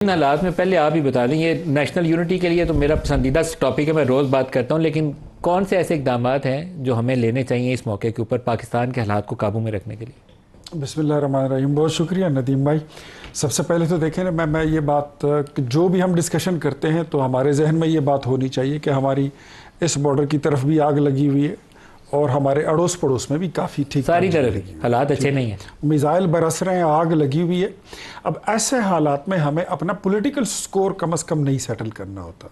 ان حالات میں پہلے آپ ہی بتا دیں، یہ نیشنل یونٹی کے لیے تو میرا پسندیدہ ٹاپک ہے، میں روز بات کرتا ہوں، لیکن کون سے ایسے اقدامات ہیں جو ہمیں لینے چاہیے اس موقع کے اوپر پاکستان کے حالات کو قابو میں رکھنے کے لیے؟ بسم اللہ الرحمن الرحیم. بہت شکریہ ندیم بھائی. سب سے پہلے تو دیکھیں نا، میں یہ بات جو بھی ہم ڈسکشن کرتے ہیں تو ہمارے ذہن میں یہ بات ہونی چاہیے کہ ہماری اس بارڈر کی طرف بھی آگ لگی ہوئی ہے اور ہمارے اڑوس پڑوس میں بھی کافی ٹھیک ساری طرف حالات اچھے نہیں ہیں، میزائل برس رہے ہیں، آگ لگی ہوئی ہے. اب ایسے حالات میں ہمیں اپنا پولیٹیکل سکور کم از کم نہیں سیٹل کرنا ہوتا.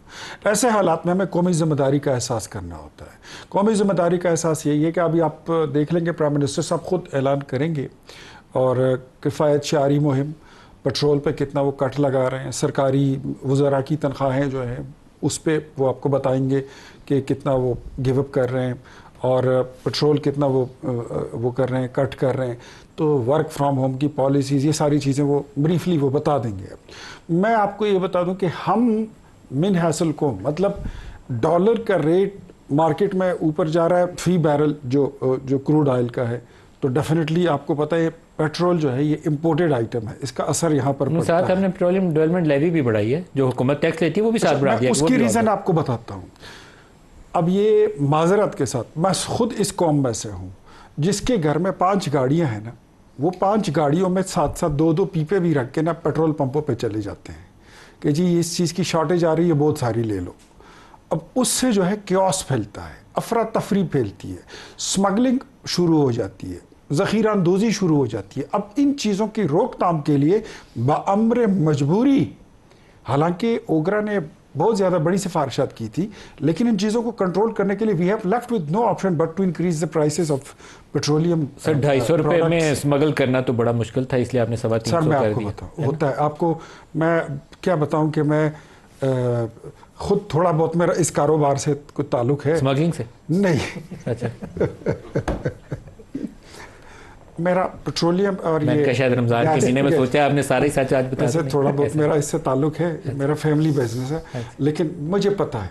ایسے حالات میں ہمیں قومی ذمہ داری کا احساس کرنا ہوتا ہے. قومی ذمہ داری کا احساس یہی ہے کہ ابھی آپ دیکھ لیں گے پرائم منسٹر صاحب خود اعلان کریں گے اور کفایت شعاری مہم، پیٹرول پہ کتنا وہ کٹ لگا رہے ہیں، سرکاری وزراء کی تنخواہیں جو ہیں اس پہ وہ آپ کو بتائیں گے کہ کتنا وہ گیو اپ کر رہے ہیں اور پیٹرول کتنا وہ کر رہے ہیں، کٹ کر رہے ہیں. تو ورک فرام ہوم کی پالیسیز، یہ ساری چیزیں وہ بریفلی وہ بتا دیں گے. میں آپ کو یہ بتا دوں کہ ہم من حاصل کو مطلب ڈالر کا ریٹ مارکیٹ میں اوپر جا رہا ہے فی بیرل جو کروڈ آئل کا ہے، تو ڈیفینیٹلی آپ کو پتہ ہے پیٹرول جو ہے یہ امپورٹڈ آئٹم ہے، اس کا اثر یہاں پر پڑتا ہے. ساتھ ہم نے پیٹرولیم ڈیولپمنٹ لیوی بھی بڑھائی ہے، جو حکومت ٹیکس لیتی ہے وہ بھی ساتھ بڑھا دیا. اس کی ریزن آپ کو بتاتا ہوں. اب یہ معذرت کے ساتھ میں خود اس قوم میں سے ہوں جس کے گھر میں 5 گاڑیاں ہیں نا، وہ 5 گاڑیوں میں ساتھ 2 پیپے بھی رکھ کے نا پیٹرول پمپوں پہ چلے جاتے ہیں کہ جی اس چیز کی شارٹیج آ رہی ہے، بہت ساری لے لو. اب اس سے جو ہے کیوس پھیلتا ہے، افراتفری پھیلتی ہے، سمگلنگ شروع ہو جاتی ہے، ذخیرہ اندوزی شروع ہو جاتی ہے. اب ان چیزوں کی روک تھام کے لیے بامر مجبوری، حالانکہ اوگرا نے بہت زیادہ بڑی سفارشات کی تھی، لیکن ان چیزوں کو کنٹرول کرنے کے لیے we have left with no option but to increase the prices of petroleum. Sir 250 روپے میں اسمگل کرنا تو بڑا مشکل تھا، اس لیے آپ نے 350 سر میں کر آپ کو دیا. بتاؤں ہوتا ہے، آپ کو میں کیا بتاؤں کہ میں خود تھوڑا بہت میرا اس کاروبار سے کوئی تعلق ہے. اسمگلنگ سے نہیں، اچھا. میرا پیٹرولیم اور میں نے شاید رمضان کے مہینے میں سوچا آپ نے سارے سچ آج بتا دیا. تھوڑا بہت میرا اس سے تعلق ہے، میرا فیملی بزنس ہے، لیکن مجھے پتا ہے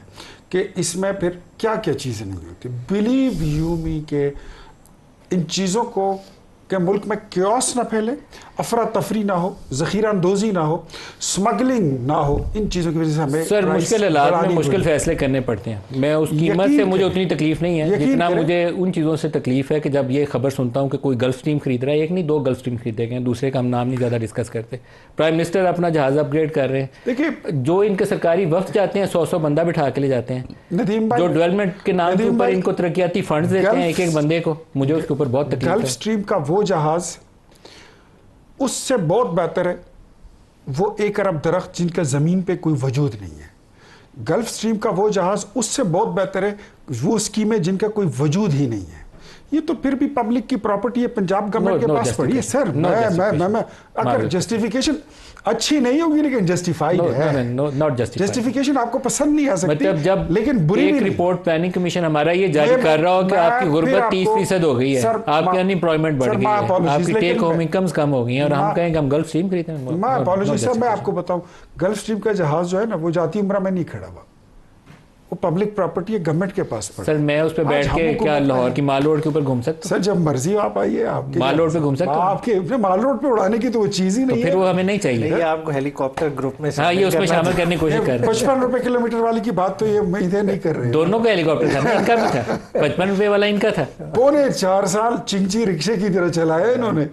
کہ اس میں پھر کیا کیا چیزیں نہیں ہوتی. بلیو یو می کہ ان چیزوں کو کہ ملک میں کیوس نہ پھیلے، افراتفری نہ ہو، ذخیرہ اندوزی نہ ہو، سمگلنگ نہ ہو. ان چیزوں کی وجہ سے ہمیں سر مشکل حالات میں مشکل فیصلے کرنے پڑتے ہیں. میں اس قیمت سے مجھے اتنی تکلیف نہیں ہے جتنا مجھے ان چیزوں سے تکلیف ہے کہ جب یہ خبر سنتا ہوں کہ کوئی گلف اسٹریم خرید رہا ہے، ایک نہیں 2 گلف اسٹریم خریدے گئے، دوسرے کا ہم نام نہیں زیادہ ڈسکس کرتے. پرائم منسٹر اپنا جہاز اپ گریڈ کر رہے ہیں. دیکھیے جو ان کے سرکاری وفد جاتے ہیں 100 بندہ بٹھا کے لے جاتے ہیں، ندیم بھائی، جو ڈیولپمنٹ کے نام کے اوپر ان کو ترقیاتی فنڈز دیتے ہیں ایک بندے کو، مجھے اس کے اوپر بہت تکلیف ہے. گلف اسٹریم کا وہ جہاز اس سے بہت بہتر ہے وہ 1 ارب درخت جن کا زمین پہ کوئی وجود نہیں ہے. گلف اسٹریم کا وہ جہاز اس سے بہت بہتر ہے وہ اسکیمیں جن کا کوئی وجود ہی نہیں ہے. یہ تو پھر بھی پبلک کی پراپرٹی ہے، پنجاب گورنمنٹ کے پاس پڑی ہے. سر میں اگر جسٹیفیکیشن اچھی نہیں ہوگی لیکن جسٹیفائیڈ ہے. جسٹیفیکیشن آپ کو پسند نہیں آ سکتی، مطلب جب لیکن بری ایک رپورٹ پلاننگ کمیشن ہمارا یہ جاری کر رہا ہو کہ آپ کی غربت 30% ہو گئی ہے، آپ کی ان امپلائمنٹ بڑھ گئی ہے، آپ کی ٹیک ہوم انکمز کم ہو گئی ہیں، اور ہم کہیں کہ ہم گلف اسٹریم خریدیں. میں اپالوجی صاحب میں آپ کو بتاؤں، گلف اسٹریم کا جہاز جو ہے نا وہ جاتی عمرہ میں نہیں کھڑا ہوا، وہ پبلک پراپرٹی ہے، گورنمنٹ کے پاس پڑا. سر میں اس پہ بیٹھ کے کیا لاہور کی مال روڈ کے اوپر گھوم سکتا ہوں؟ سر جب مرضی آپ آئیے، آپ کے مال روڈ پہ گھوم سکتا ہوں. آپ کے مال روڈ پہ اڑانے کی تو وہ چیز ہی نہیں ہے، پھر وہ ہمیں نہیں چاہیے. یہ آپ کو ہیلی کاپٹر گروپ میں ہاں، یہ اس میں شامل کرنے کی کوشش کر رہے ہیں. 55 روپے کلومیٹر والی کی بات تو یہ امیدیں نہیں کر رہے. دونوں کا ہیلی کاپٹر تھا، ان کا بھی تھا، 55 روپے والا ان کا تھا. 4.25 سال چنچی رکشے کی طرح چلایا انہوں نے.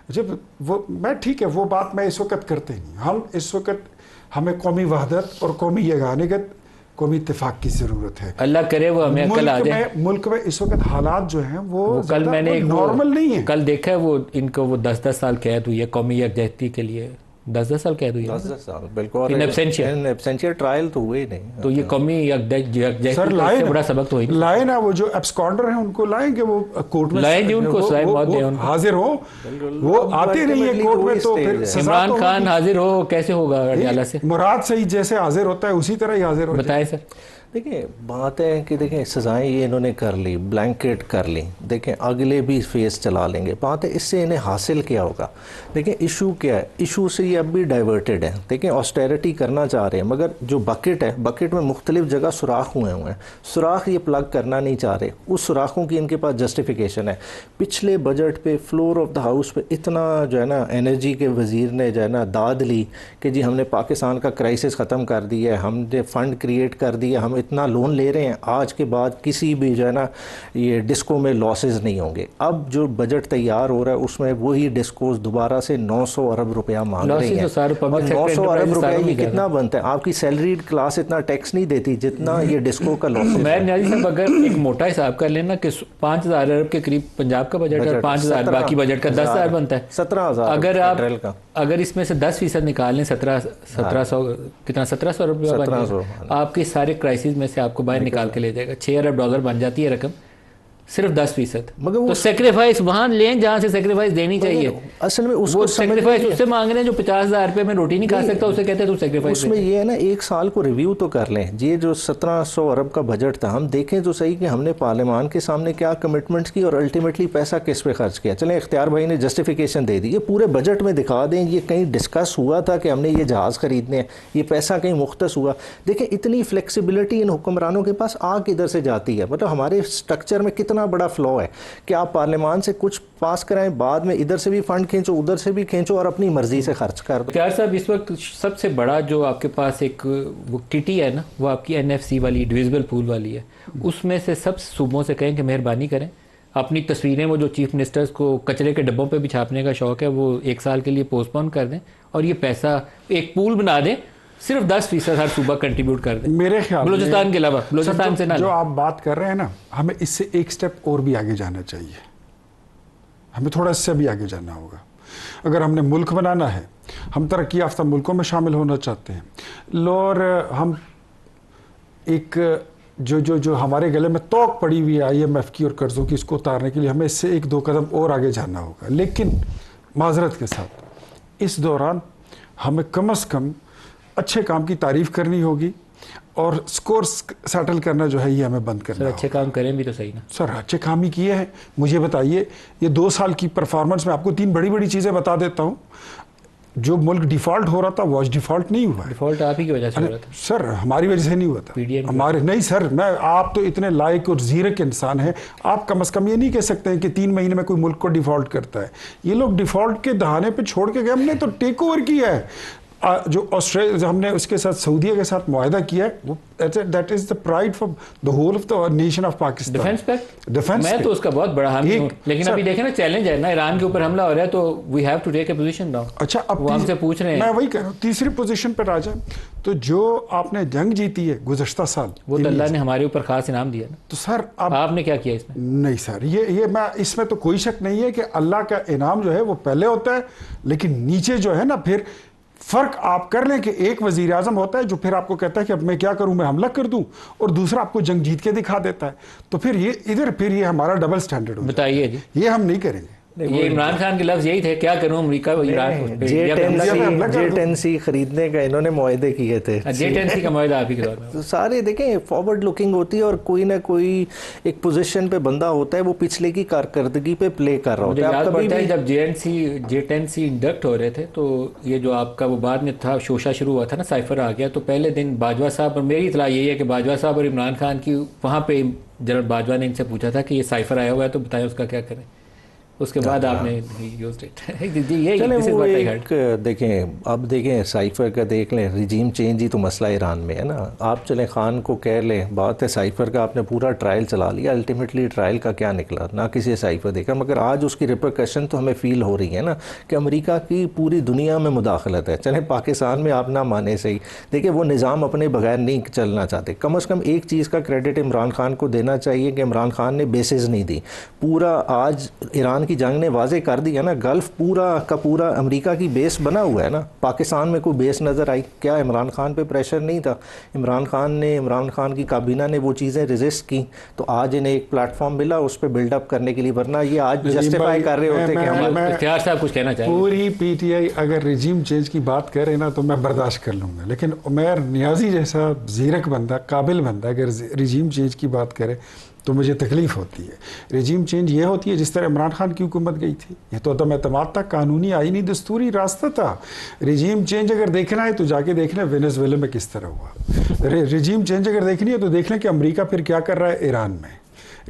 جب وہ میں ٹھیک ہے وہ بات میں اس وقت کرتے نہیں. ہم اس وقت ہمیں قومی وحدت اور قومی یگانگت، قومی اتفاق کی ضرورت ہے. اللہ کرے وہ ہمیں عقل آ جائے. ملک میں اس وقت حالات جو ہیں وہ کل میں نے نارمل نہیں ہیں. کل دیکھا ہے وہ ان کو وہ 10 سال قید ہوئی ہے قومی یکجہتی کے لیے، 10 سال قید ہوئی ہے. 10 سال بالکل ایبسینشیا ٹرائل تو ہوئے نہیں. تو یہ قومی یکجہتی سے بڑا سبق تو ہوئی لائے نا، وہ جو ایبسکانڈر ہیں ان کو لائیں کہ وہ کورٹ میں لائیں، ان کو سزائے موت دیں، حاضر ہوں. وہ آتے نہیں ہیں کورٹ میں تو پھر عمران خان حاضر ہو کیسے ہوگا اڈیالہ سے؟ مراد صحیح جیسے حاضر ہوتا ہے اسی طرح ہی حاضر ہو. بتائیں سر. دیکھیں بات ہے کہ دیکھیں سزائیں یہ انہوں نے کر لی، بلینکٹ کر لی، دیکھیں اگلے بھی فیس چلا لیں گے، بات ہے اس سے انہیں حاصل کیا ہوگا؟ دیکھیں ایشو کیا ہے، ایشو سے یہ اب بھی ڈائیورٹڈ ہے، دیکھیں آسٹیرٹی کرنا چاہ رہے ہیں مگر جو بکٹ ہے، بکٹ میں مختلف جگہ سوراخ ہوئے ہیں، سوراخ یہ پلگ کرنا نہیں چاہ رہے، اس سوراخوں کی ان کے پاس جسٹیفیکیشن ہے۔ پچھلے بجٹ پہ فلور آف دا ہاؤس پہ اتنا جو ہے نا انرجی کے وزیر نے جو ہے نا داد لی کہ جی ہم نے پاکستان کا کرائسس ختم کر دیا ہے، ہم نے فنڈ کریٹ کر دیا، ہم اتنا لون لے رہے ہیں، آج کے بعد کسی بھی جو ہے نا یہ ڈسکو میں لاسز نہیں ہوں گے۔ اب جو بجٹ تیار ہو رہا ہے اس میں وہی ڈسکوز دوبارہ سے 900 ارب روپیہ مانگ رہی ہیں، اور 900 ارب روپیہ یہ کتنا بنتا ہے؟ آپ کی سیلریڈ کلاس اتنا ٹیکس نہیں دیتی جتنا یہ ڈسکو کا لاس ہے۔ میں نیازی صاحب اگر ایک موٹا حساب کر لینا کہ 5000 ارب کے قریب پنجاب کا بجٹ ہے، 5000 باقی بجٹ کا 10,000 بنتا ہے، 17,000 اگر آپ اگر اس میں سے 10% نکال لیں 1700 کتنا 1700 ارب روپیہ بن جائے گا، آپ کے سارے کرائسس میں سے آپ کو باہر نکال کے لے جائے گا، 6 ارب ڈالر بن جاتی ہے رقم، صرف 10%۔ تو سیکریفائس وہاں لیں جہاں سے سیکریفائس دینی چاہیے۔ اصل میں وہ سیکریفائس اس سے مانگ رہے ہیں جو 50,000 روپے میں روٹی نہیں کھا سکتا، اسے کہتے ہیں تو سیکریفائس۔ اس میں یہ ہے نا ایک سال کو ریویو تو کر لیں، یہ جو 1700 ارب کا بجٹ تھا ہم دیکھیں تو صحیح کہ ہم نے پارلیمان کے سامنے کیا کمٹمنٹس کی اور الٹیمیٹلی پیسہ کس پہ خرچ کیا۔ چلیں اختیار بھائی نے جسٹیفیکیشن دے دی، یہ پورے بجٹ میں دکھا دیں یہ کہیں ڈسکس ہوا تھا کہ ہم نے یہ جہاز خریدنے ہیں، یہ پیسہ کہیں مختص ہوا۔ دیکھیں اتنی فلیکسیبلٹی ان حکمرانوں کے پاس کدھر سے جاتی ہے؟ مطلب ہمارے سٹرکچر میں کتنا بڑا فلو ہے کہ آپ پارلیمان سے کچھ پاس کرائیں، بعد میں ادھر سے بھی فنڈ کھینچو ادھر سے بھی کھینچو اور اپنی مرضی سے خرچ کر دو۔ اختیار صاحب اس وقت سب سے بڑا جو آپ کے پاس ایک وہ ٹی ٹی ہے نا، وہ آپ کی NFC والی ڈویزبل پول والی ہے، اس میں سے سب صوبوں سے کہیں کہ مہربانی کریں اپنی تصویریں وہ جو چیف منسٹرز کو کچرے کے ڈبوں پہ بھی چھاپنے کا شوق ہے وہ 1 سال کے لیے پوسٹ پون کر دیں اور یہ پیسہ ایک پول بنا دیں، صرف 10% ہر صوبہ کنٹریبیوٹ کر دیں، میرے خیال بلوچستان کے علاوہ، بلوچستان سے نہ جو آپ بات کر رہے ہیں نا، ہمیں اس سے ایک سٹیپ اور بھی آگے جانا چاہیے، ہمیں تھوڑا اس سے بھی آگے جانا ہوگا۔ اگر ہم نے ملک بنانا ہے، ہم ترقی یافتہ ملکوں میں شامل ہونا چاہتے ہیں، اور ہم ایک جو ہمارے گلے میں توق پڑی ہوئی ہے IMF کی اور قرضوں کی، اس کو اتارنے کے لیے ہمیں اس سے 1-2 قدم اور آگے جانا ہوگا۔ لیکن معذرت کے ساتھ اس دوران ہمیں کم از کم اچھے کام کی تعریف کرنی ہوگی اور سکور سیٹل کرنا جو ہے یہ ہمیں بند کرنا سر اچھے کام کریں بھی تو صحیح نا۔ سر اچھے کام ہی کیے ہیں، مجھے بتائیے یہ 2 سال کی پرفارمنس میں آپ کو 3 بڑی چیزیں بتا دیتا ہوں۔ جو ملک ڈیفالٹ ہو رہا تھا وہ آج ڈیفالٹ نہیں ہوا ہے۔ ڈیفالٹ آپ ہی کی وجہ سے ہو رہا تھا سر، ہماری وجہ سے نہیں ہوا تھا، ہمارے نہیں سر، آپ تو اتنے لائق اور زیرک انسان ہیں، آپ کم از کم یہ نہیں کہہ سکتے ہیں کہ 3 مہینے میں کوئی ملک کو ڈیفالٹ کرتا ہے۔ یہ لوگ ڈیفالٹ کے دہانے پہ چھوڑ کے گئے، ہم نے تو ٹیک اوور کیا ہے۔ جو آسٹریلیا ہم نے اس کے ساتھ سعودیہ کے ساتھ معاہدہ کیا ہے، وہ that is the pride for the whole of the nation of Pakistan. Defence میں تو اس کا بہت بڑا حامی ہوں، لیکن ابھی دیکھیں نا چیلنج ہے نا، ایران کے اوپر حملہ ہو رہا ہے تو we have to take a position now. اچھا اب وہ ہم سے پوچھ رہے ہیں، میں وہی کہہ رہا ہوں، تیسری پوزیشن پر آ جائیں تو جو آپ نے جنگ جیتی ہے گزشتہ سال، وہ تو اللہ نے ہمارے اوپر خاص انعام دیا نا، تو سر آپ نے کیا کیا اس میں؟ نہیں سر، یہ میں اس میں تو کوئی شک نہیں ہے کہ اللہ کا انعام جو ہے وہ پہلے ہوتا ہے، لیکن نیچے جو ہے نا پھر فرق آپ کر لیں کہ ایک وزیر اعظم ہوتا ہے جو پھر آپ کو کہتا ہے کہ اب میں کیا کروں، میں حملہ کر دوں، اور دوسرا آپ کو جنگ جیت کے دکھا دیتا ہے، تو پھر یہ ہمارا ڈبل سٹینڈرڈ ہو جاتا ہے۔ بتائیے جی، یہ ہم نہیں کریں گے۔ یہ عمران خان کے لفظ یہی تھے، کیا کروں امریکہ ایران J10C خریدنے کا انہوں نے معاہدے کیے تھے، J10C کا معاہدہ آپ ہی کے دور میں۔ سارے دیکھیں فارورڈ لکنگ ہوتی ہے اور کوئی نہ کوئی ایک پوزیشن پہ بندہ ہوتا ہے وہ پچھلے کی کارکردگی پہ پلے کر رہا ہوتا ہے۔ یاد پڑتا ہے جب J10C انڈکٹ ہو رہے تھے تو یہ جو آپ کا وہ بعد میں تھا شوشہ شروع ہوا تھا نا، سائفر آ گیا، تو پہلے دن باجوہ صاحب، اور میری اطلاع یہی ہے کہ باجوہ صاحب اور عمران خان کی وہاں پہ جنرل باجوہ نے ان سے پوچھا تھا کہ یہ سائفر آیا ہوا ہے تو بتائیں اس کا کیا کریں، اس کے بعد آپ نے یوزڈ اٹ۔ چلیں وہ ایک دیکھیں، اب دیکھیں سائفر کا دیکھ لیں، ریجیم چینج ہی تو مسئلہ ایران میں ہے نا۔ آپ چلیں خان کو کہہ لیں، بات ہے سائفر کا آپ نے پورا ٹرائل چلا لیا، الٹیمیٹلی ٹرائل کا کیا نکلا، نہ کسی سائفر دیکھا، مگر آج اس کی ریپرکشن تو ہمیں فیل ہو رہی ہے نا کہ امریکہ کی پوری دنیا میں مداخلت ہے۔ چلیں پاکستان میں آپ نہ مانے صحیح، دیکھیں وہ نظام اپنے بغیر نہیں چلنا چاہتے، کم از کم ایک چیز کا کریڈٹ عمران خان کو دینا چاہیے کہ عمران خان نے بیسز نہیں دی۔ پورا آج ایران کی جنگ نے واضح کر دیا نا, گلف پورا کا پورا امریکہ کی بیس بنا ہوا ہے نا. پاکستان میں کوئی بیس نظر آئی کیا؟ عمران خان پہ پریشر نہیں تھا. عمران خان کی کابینہ نے وہ چیزیں ریزسٹ کی, تو آج انہیں ایک پلیٹ فارم ملا اس پہ بلڈ اپ کرنے کے لیے, ورنہ یہ آج جسٹیفائی کر رہے ہوتے کہ ہم. اختیار صاحب کچھ کہنا چاہیں؟ پوری پی ٹی آئی اگر ریجیم چینج کی بات کرے نا تو میں برداشت کر لوں گا, لیکن عمیر نیازی جیسا زیرک بندہ, قابل بندہ اگر ریجیم چینج کی بات کرے تو مجھے تکلیف ہوتی ہے. ریجیم چینج یہ ہوتی ہے جس طرح عمران خان کی حکومت گئی تھی, یہ تو عدم اعتماد تھا, قانونی آئینی دستوری راستہ تھا. ریجیم چینج اگر دیکھنا ہے تو جا کے دیکھ لیں وینزویلا میں کس طرح ہوا. ریجیم چینج اگر دیکھنی ہے تو دیکھ لیں کہ امریکہ پھر کیا کر رہا ہے ایران میں.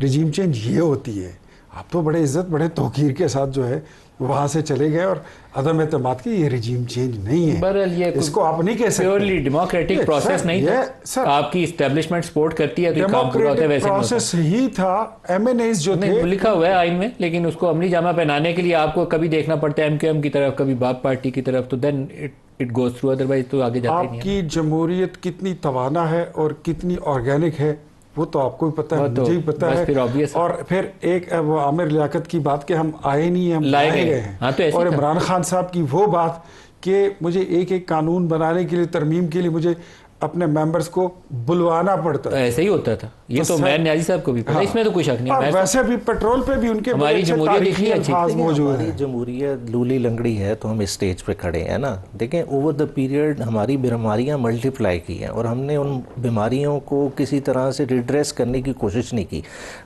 ریجیم چینج یہ ہوتی ہے. آپ تو بڑے عزت بڑے توقیر کے ساتھ جو ہے وہاں سے چلے گئے, اور عدم اعتماد کی یہ ریجیم چینج نہیں ہے, اس کو آپ نہیں کہہ سکتے. پیورلی ڈیموکریٹک پروسیس نہیں تھا, آپ کی اسٹیبلشمنٹ سپورٹ کرتی ہے تو یہ کام پورا ہوتا ہے. ویسے پروسیس ہی تھا. ایم این ایز جو تھے لکھا ہوا ہے آئین میں, لیکن اس کو عملی جامہ پہنانے کے لیے آپ کو کبھی دیکھنا پڑتا ہے ایم کیو ایم کی طرف, کبھی باپ پارٹی کی طرف, تو then it goes through, otherwise تو آگے جاتے نہیں. آپ کی جمہوریت کتنی توانا ہے اور کتنی آرگینک ہے وہ تو آپ کو بھی پتہ ہے, مجھے بھی پتہ ہے. اور پھر ایک وہ عامر لیاقت کی بات کہ ہم آئے نہیں ہیں, ہم لائے گئے ہیں. اور عمران خان صاحب کی وہ بات کہ مجھے ایک ایک قانون بنانے کے لیے, ترمیم کے لیے مجھے اپنے ممبرز کو بلوانا پڑتا ہے. ایسے ہی ہوتا تھا, یہ تو عمیر نیازی صاحب کو بھی پتا, اس میں تو کوئی شک نہیں. ویسے بھی پیٹرول پہ بھی ان کے ہماری جمہوریت الفاظ موجود ہیں. جمہوریت لولی لنگڑی ہے تو ہم اس سٹیج پہ کھڑے ہیں نا. دیکھیں اوور دا پیریڈ ہماری بیماریاں ملٹیپلائی کی ہیں, اور ہم نے ان بیماریوں کو کسی طرح سے ریڈریس کرنے کی کوشش نہیں کی.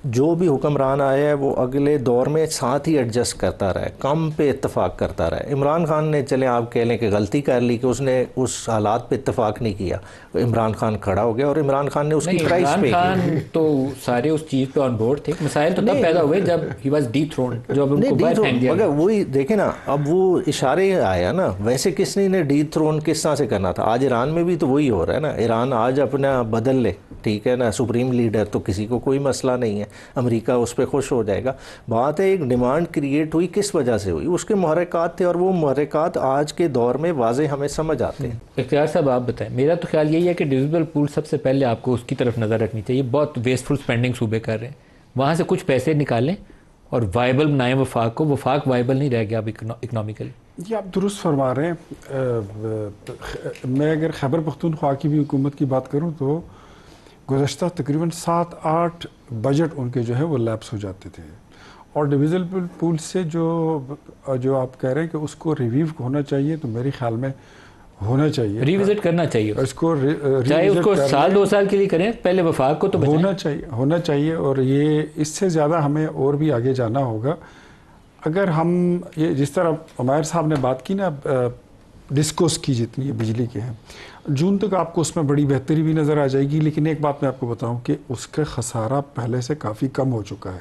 جو بھی حکمران آیا ہے وہ اگلے دور میں ساتھ ہی ایڈجسٹ کرتا رہا ہے, کم پہ اتفاق کرتا رہا ہے. عمران خان نے چلیں آپ کہہ لیں کہ غلطی کر لی کہ اس نے اس حالات پہ اتفاق نہیں کیا, عمران خان کھڑا ہو گیا اور عمران خان نے اس کی پرائز پے کی. عمران خان تو سارے اس چیز پہ آن بورڈ تھے. مسائل تو تب پیدا ہوئے جب ہی واز ڈی تھرونڈ, جو اب ان کو باہر پھینک دیا. مگر وہی دیکھیں نا, اب وہ اشارے آیا نا, ویسے کس نے ڈی تھرون کس طرح سے کرنا تھا. آج ایران میں بھی تو وہی ہو رہا ہے نا. ایران آج اپنا بدل لے, ٹھیک ہے نا, سپریم لیڈر, تو کسی کو کوئی مسئلہ نہیں ہے, امریکہ اس پہ خوش ہو جائے گا. بات ہے ایک ڈیمانڈ کریٹ ہوئی, کس وجہ سے ہوئی, اس کے محرکات تھے, اور وہ محرکات آج کے دور میں واضح ہمیں سمجھ آتے ہیں. اختیار صاحب آپ بتائیں. میرا تو خیال یہی ہے کہ ڈویزبل پول سب سے پہلے آپ کو اس کی طرف نظر رکھنی چاہیے. بہت ویسٹفل سپینڈنگ صوبے کر رہے ہیں, وہاں سے کچھ پیسے نکالیں اور وائبل بنائیں وفاق کو. وفاق وائبل نہیں رہ گیا اب اکنامیکلی. یہ آپ درست فرما رہے ہیں. میں اگر خیبر پختونخوا کی بھی حکومت کی بات کروں تو گزشتہ تقریباً 7-8 بجٹ ان کے جو ہے وہ لیپس ہو جاتے تھے, اور ڈویژبل پول سے جو آپ کہہ رہے ہیں کہ اس کو ریویو ہونا چاہیے, تو میرے خیال میں ہونا چاہیے, ریوزٹ کرنا چاہیے اس کو, چاہے اس کو سال 2 سال کے لیے کریں, پہلے وفاق کو تو ہونا چاہیے. اور یہ اس سے زیادہ ہمیں اور بھی آگے جانا ہوگا. اگر ہم یہ جس طرح عمیر صاحب نے بات کی نا ڈسکوس کی, جتنی بجلی کے ہیں, جون تک آپ کو اس میں بڑی بہتری بھی نظر آ جائے گی. لیکن ایک بات میں آپ کو بتاؤں کہ اس کا خسارہ پہلے سے کافی کم ہو چکا ہے.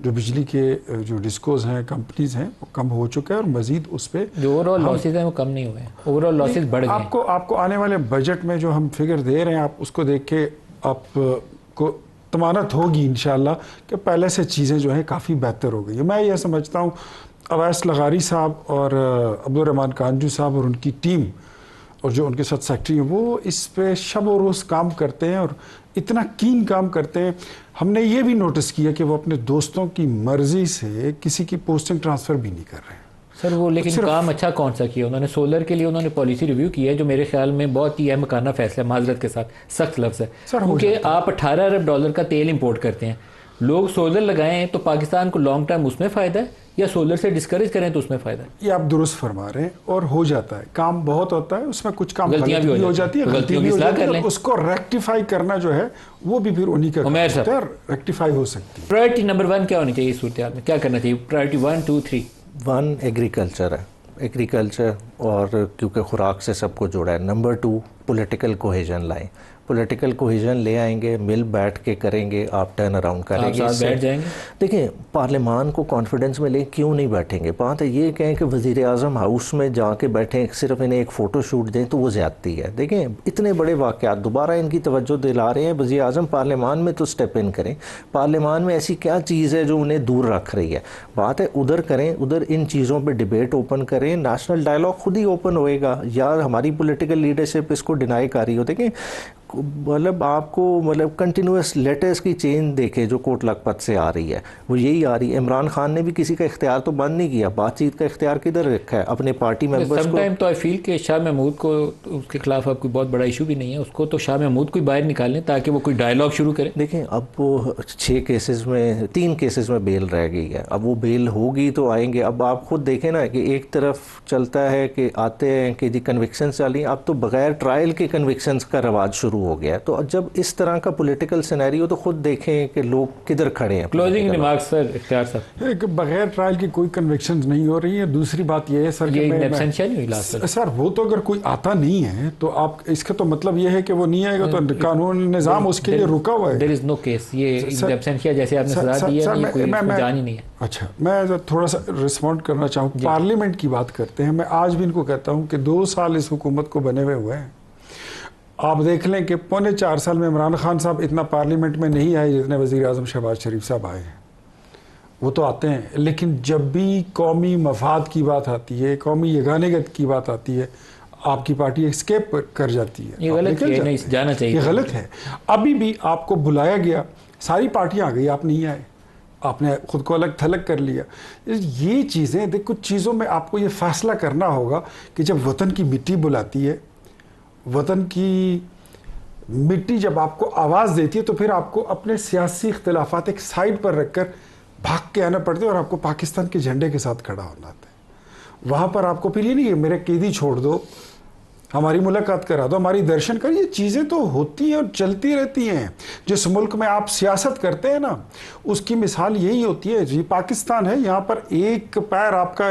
جو بجلی کے جو ڈسکوز ہیں, کمپنیز ہیں, وہ کم ہو چکا ہے, اور مزید اس پہ جو اوور آل لاسز ہیں وہ کم نہیں ہوئے ہیں, اوور آل لاسز بڑھ گئے ہیں. آپ کو آنے والے بجٹ میں جو ہم فگر دے رہے ہیں, آپ اس کو دیکھ کے آپ کو طمانت ہوگی انشاءاللہ کہ پہلے سے چیزیں جو ہیں کافی بہتر ہو گئی. میں یہ سمجھتا ہوں اویس لغاری صاحب اور عبدالرحمان کانجو صاحب اور ان کی ٹیم, اور جو ان کے ساتھ سیکٹری ہیں, وہ اس پہ شب و روز کام کرتے ہیں, اور اتنا کین کام کرتے ہیں. ہم نے یہ بھی نوٹس کیا کہ وہ اپنے دوستوں کی مرضی سے کسی کی پوسٹنگ ٹرانسفر بھی نہیں کر رہے ہیں. سر وہ لیکن کام اچھا کون سا کیا انہوں نے؟ سولر کے لیے انہوں نے پالیسی ریویو کی ہے, جو میرے خیال میں بہت ہی اہم کارنہ فیصلہ ہے, معذرت کے ساتھ سخت لفظ ہے, کیونکہ آپ $18 ارب کا تیل امپورٹ کرتے ہیں. لوگ سولر لگائیں تو پاکستان کو لانگ ٹرم اس میں فائدہ ہے, یا سولر سے ڈسکریج کریں تو اس میں فائدہ ہے. یہ آپ درست فرما رہے ہیں, اور ہو جاتا ہے, کام بہت ہوتا ہے, اس میں کچھ کام غلطیاں بھی ہو جاتی ہے, غلطیاں بھی ہو جاتی ہے, اس کو ریکٹیفائی کرنا جو ہے وہ بھی پھر انہی کا کام ہوتا ہے, ریکٹیفائی ہو سکتی ہے. پرائرٹی نمبر 1 کیا ہونی چاہیے اس صورتحال میں؟ کیا کرنا چاہیے؟ پرائرٹی 1 2 3. 1 ایگریکلچر ہے, ایگریکلچر, اور کیونکہ خوراک سے سب کو جوڑا ہے. نمبر 2 پولیٹیکل کوہیژن لائیں. پولیٹیکل کوہیژن لے آئیں گے, مل بیٹھ کے کریں گے, آپ ٹرن اراؤنڈ کریں گے, بیٹھ جائیں گے. دیکھیں پارلیمان کو کانفیڈنس میں لیں, کیوں نہیں بیٹھیں گے؟ بات ہے یہ کہیں کہ وزیر اعظم ہاؤس میں جا کے بیٹھیں, صرف انہیں ایک فوٹو شوٹ دیں, تو وہ زیادتی ہے. دیکھیں اتنے بڑے واقعات دوبارہ ان کی توجہ دلا رہے ہیں, وزیر اعظم پارلیمان میں تو اسٹیپ ان کریں. پارلیمان میں ایسی کیا چیز ہے جو انہیں دور رکھ رہی ہے؟ بات ہے ادھر کریں, ادھر ان چیزوں پہ ڈیبیٹ اوپن کریں, نیشنل ڈائلاگ خود ہی اوپن ہوئے گا. یا ہماری پولیٹیکل لیڈرشپ اس کو ڈینائی کر رہی ہو. دیکھیں مطلب آپ کو مطلب کنٹینیوس لیٹرز کی چین دیکھے جو کوٹ لکھپت سے آ رہی ہے وہ یہی آ رہی ہے. عمران خان نے بھی کسی کا اختیار تو بند نہیں کیا, بات چیت کا اختیار کدھر رکھا ہے اپنے پارٹی ممبرس سم کو. ٹائم تو آئی فیل کہ شاہ محمود کو اس کے خلاف اب کوئی بہت بڑا ایشو بھی نہیں ہے, اس کو تو شاہ محمود کو باہر نکالیں تاکہ وہ کوئی ڈائلاگ شروع کرے. دیکھیں اب وہ 6 کیسز میں 3 کیسز میں بیل رہ گئی ہے, اب وہ بیل ہوگی تو آئیں گے. اب آپ خود دیکھیں نا کہ ایک طرف چلتا ہے کہ آتے ہیں کہ جی کنوکشنز چلی, اب تو بغیر ٹرائل کے کنوکشنز کا رواج شروع ہو گیا ہے. تو جب اس طرح کا پولیٹیکل سینیریو تو خود دیکھیں کہ لوگ کدھر کھڑے ہیں. کلوزنگ ریمارکس سر اختیار صاحب. بغیر ٹرائل کی کوئی کنوکشنز نہیں ہو رہی ہے. دوسری بات یہ ہے سر کہ نہیں ہوئی لاسٹ سر وہ تو اگر کوئی آتا نہیں ہے تو آپ اس کا تو مطلب یہ ہے کہ وہ نہیں آئے گا تو قانون نظام اس کے لیے رکا ہوا ہے. دیر از نو کیس, یہ ایبسینشیا جیسے آپ نے سزا دی ہے یہ کوئی جان ہی نہیں ہے. اچھا میں تھوڑا سا رسپونڈ کرنا چاہوں. پارلیمنٹ کی بات کرتے ہیں, میں آج بھی ان کو کہتا ہوں کہ 2 سال اس حکومت کو بنے ہوئے ہیں. آپ دیکھ لیں کہ 3.25 سال میں عمران خان صاحب اتنا پارلیمنٹ میں نہیں آئے جتنے وزیر اعظم شہباز شریف صاحب آئے ہیں. وہ تو آتے ہیں لیکن جب بھی قومی مفاد کی بات آتی ہے, قومی یگانگت کی بات آتی ہے, آپ کی پارٹی اسکیپ کر جاتی ہے. یہ غلط ہے, نہیں جانا چاہیے. یہ غلط ہے. ابھی بھی آپ کو بلایا گیا, ساری پارٹیاں آ گئی, آپ نہیں آئے, آپ نے خود کو الگ تھلگ کر لیا. یہ چیزیں دیکھ, کچھ چیزوں میں آپ کو یہ فیصلہ کرنا ہوگا کہ جب وطن کی مٹی بلاتی ہے, وطن کی مٹی جب آپ کو آواز دیتی ہے تو پھر آپ کو اپنے سیاسی اختلافات ایک سائڈ پر رکھ کر بھاگ کے آنا پڑتے اور آپ کو پاکستان کے جھنڈے کے ساتھ کھڑا ہونا ہوتا ہے. وہاں پر آپ کو پھر یہ نہیں کہ میرے قیدی چھوڑ دو, ہماری ملاقات کرا دو, ہماری درشن کر. یہ چیزیں تو ہوتی ہیں اور چلتی رہتی ہیں. جس ملک میں آپ سیاست کرتے ہیں نا اس کی مثال یہی ہوتی ہے. یہ پاکستان ہے, یہاں پر ایک پیر آپ کا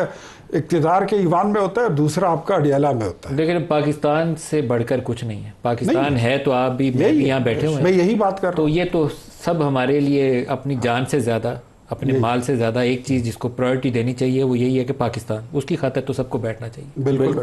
اقتدار کے ایوان میں ہوتا ہے اور دوسرا آپ کا اڈیالہ میں ہوتا ہے. لیکن پاکستان سے بڑھ کر کچھ نہیں ہے. پاکستان ہے تو آپ بھی یہاں بیٹھے ہوئے ہیں. میں یہی بات کر رہا ہوں. تو یہ تو سب ہمارے لیے اپنی جان سے زیادہ, اپنے مال سے زیادہ ایک چیز جس کو پرائرٹی دینی چاہیے وہ یہی ہے کہ پاکستان, اس کی خاطر تو سب کو بیٹھنا چاہیے. بالکل